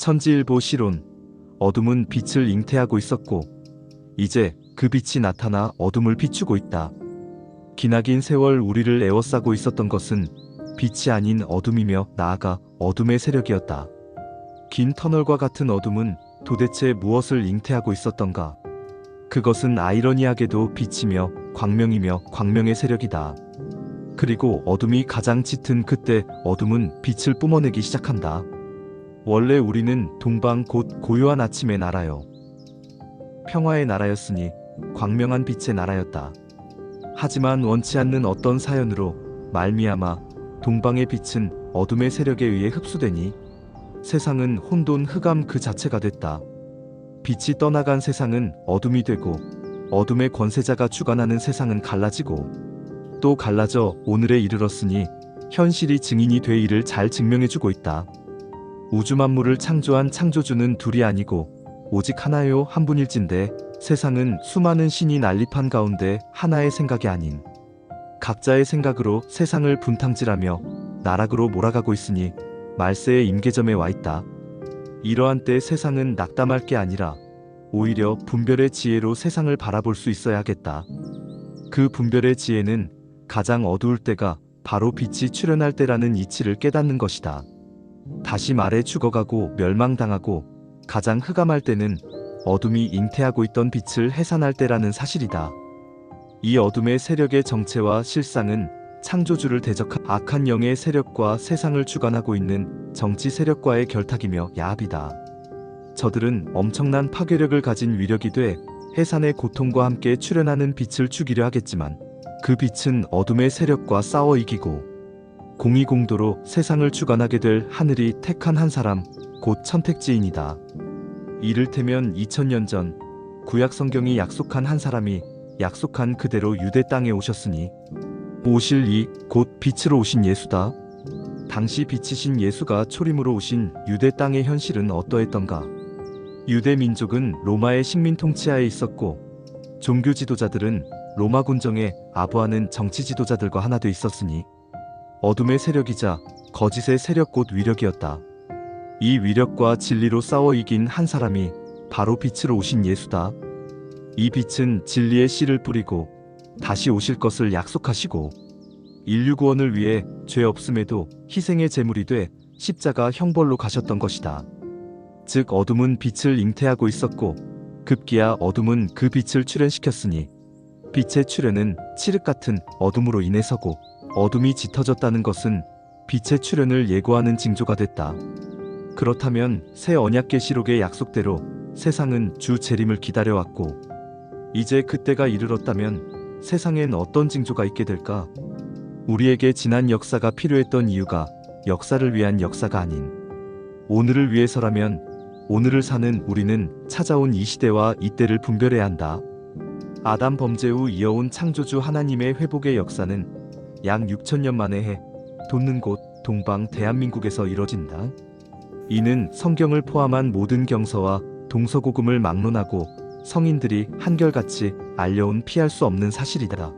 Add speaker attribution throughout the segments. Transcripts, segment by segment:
Speaker 1: 천지일보 시론. 어둠은 빛을 잉태하고 있었고 이제 그 빛이 나타나 어둠을 비추고 있다. 기나긴 세월 우리를 에워싸고 있었던 것은 빛이 아닌 어둠이며 나아가 어둠의 세력이었다. 긴 터널과 같은 어둠은 도대체 무엇을 잉태하고 있었던가? 그것은 아이러니하게도 빛이며 광명이며 광명의 세력이다. 그리고 어둠이 가장 짙은 그때 어둠은 빛을 뿜어내기 시작한다. 원래 우리는 동방 곧 고요한 아침의 나라요. 평화의 나라였으니 광명한 빛의 나라였다. 하지만 원치 않는 어떤 사연으로 말미암아 동방의 빛은 어둠의 세력에 의해 흡수되니 세상은 혼돈 흑암 그 자체가 됐다. 빛이 떠나간 세상은 어둠이 되고 어둠의 권세자가 주관하는 세상은 갈라지고 또 갈라져 오늘에 이르렀으니 현실이 증인이 돼 이를 잘 증명해주고 있다. 우주 만물을 창조한 창조주는 둘이 아니고 오직 하나요 한 분일진데 세상은 수많은 신이 난립한 가운데 하나의 생각이 아닌 각자의 생각으로 세상을 분탕질하며 나락으로 몰아가고 있으니 말세의 임계점에 와 있다. 이러한 때 세상은 낙담할 게 아니라 오히려 분별의 지혜로 세상을 바라볼 수 있어야겠다. 그 분별의 지혜는 가장 어두울 때가 바로 빛이 출현할 때라는 이치를 깨닫는 것이다. 다시 말해 죽어가고 멸망당하고 가장 흑암할 때는 어둠이 잉태하고 있던 빛을 해산할 때라는 사실이다. 이 어둠의 세력의 정체와 실상은 창조주를 대적한 악한 영의 세력과 세상을 주관하고 있는 정치 세력과의 결탁이며 야합이다. 저들은 엄청난 파괴력을 가진 위력이 돼 해산의 고통과 함께 출현하는 빛을 죽이려 하겠지만 그 빛은 어둠의 세력과 싸워 이기고 공의공도로 세상을 주관하게 될 하늘이 택한 한 사람, 곧 천택지인이다. 이를테면 2000년 전 구약 성경이 약속한 한 사람이 약속한 그대로 유대 땅에 오셨으니 오실 이 곧 빛으로 오신 예수다. 당시 빛이신 예수가 초림으로 오신 유대 땅의 현실은 어떠했던가? 유대 민족은 로마의 식민 통치하에 있었고 종교 지도자들은 로마 군정에 아부하는 정치 지도자들과 하나 돼 있었으니 어둠의 세력이자 거짓의 세력 곧 위력이었다. 이 위력과 진리로 싸워 이긴 한 사람이 바로 빛으로 오신 예수다. 이 빛은 진리의 씨를 뿌리고 다시 오실 것을 약속하시고 인류 구원을 위해 죄 없음에도 희생의 제물이 돼 십자가 형벌로 가셨던 것이다. 즉 어둠은 빛을 잉태하고 있었고 급기야 어둠은 그 빛을 출현시켰으니 빛의 출현은 칠흑 같은 어둠으로 인해서고 어둠이 짙어졌다는 것은 빛의 출현을 예고하는 징조가 됐다. 그렇다면 새 언약계시록의 약속대로 세상은 주 재림을 기다려왔고 이제 그때가 이르렀다면 세상엔 어떤 징조가 있게 될까? 우리에게 지난 역사가 필요했던 이유가 역사를 위한 역사가 아닌 오늘을 위해서라면 오늘을 사는 우리는 찾아온 이 시대와 이때를 분별해야 한다. 아담 범죄 후 이어온 창조주 하나님의 회복의 역사는 약 6000년 만에 해 돋는 곳 동방 대한민국에서 이뤄진다. 이는 성경을 포함한 모든 경서와 동서고금을 막론하고 성인들이 한결같이 알려온 피할 수 없는 사실이다.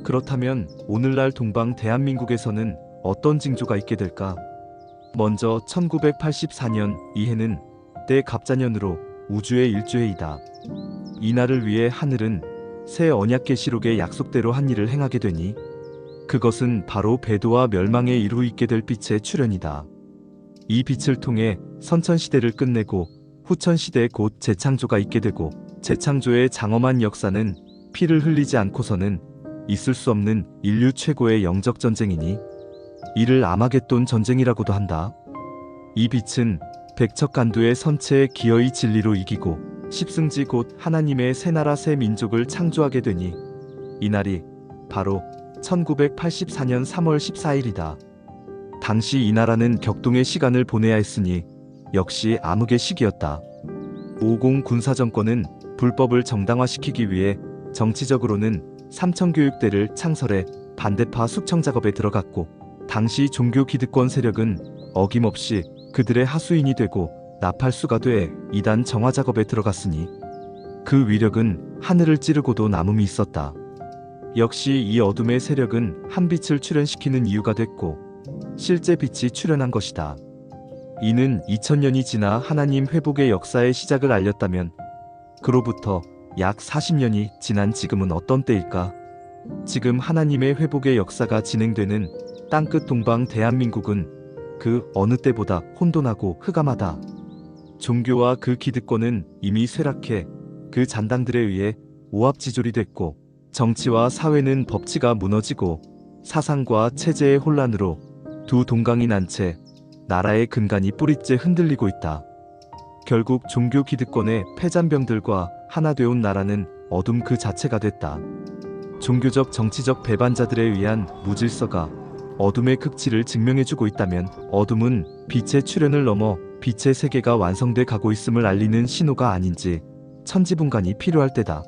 Speaker 1: 그렇다면 오늘날 동방 대한민국에서는 어떤 징조가 있게 될까? 먼저 1984년 이해는 때 갑자년으로 우주의 일주해이다. 이날을 위해 하늘은 새 언약계시록의 약속대로 한 일을 행하게 되니 그것은 바로 배도와 멸망에 이루 있게 될 빛의 출현이다. 이 빛을 통해 선천시대를 끝내고 후천시대 곧 재창조가 있게 되고 재창조의 장엄한 역사는 피를 흘리지 않고서는 있을 수 없는 인류 최고의 영적 전쟁이니 이를 아마겟돈 전쟁이라고도 한다. 이 빛은 백척간두의 선체에 기어이 진리로 이기고 십승지 곧 하나님의 새 나라 새 민족을 창조하게 되니 이날이 바로 1984년 3월 14일이다. 당시 이 나라는 격동의 시간을 보내야 했으니 역시 암흑의 시기였다. 50 군사정권은 불법을 정당화시키기 위해 정치적으로는 삼천교육대를 창설해 반대파 숙청 작업에 들어갔고 당시 종교 기득권 세력은 어김없이 그들의 하수인이 되고 나팔수가 돼 이단 정화 작업에 들어갔으니 그 위력은 하늘을 찌르고도 남음이 있었다. 역시 이 어둠의 세력은 한 빛을 출현시키는 이유가 됐고 실제 빛이 출현한 것이다. 이는 2000년이 지나 하나님 회복의 역사의 시작을 알렸다면 그로부터 약 40년이 지난 지금은 어떤 때일까? 지금 하나님의 회복의 역사가 진행되는 땅끝 동방 대한민국은 그 어느 때보다 혼돈하고 흑암하다. 종교와 그 기득권은 이미 쇠락해 그 잔당들에 의해 오합지졸이 됐고, 정치와 사회는 법치가 무너지고 사상과 체제의 혼란으로 두 동강이 난 채 나라의 근간이 뿌리째 흔들리고 있다. 결국 종교 기득권의 패잔병들과 하나 되온 나라는 어둠 그 자체가 됐다. 종교적 정치적 배반자들에 의한 무질서가 어둠의 극치를 증명해주고 있다면 어둠은 빛의 출현을 넘어 빛의 세계가 완성돼 가고 있음을 알리는 신호가 아닌지 천지분간이 필요할 때다.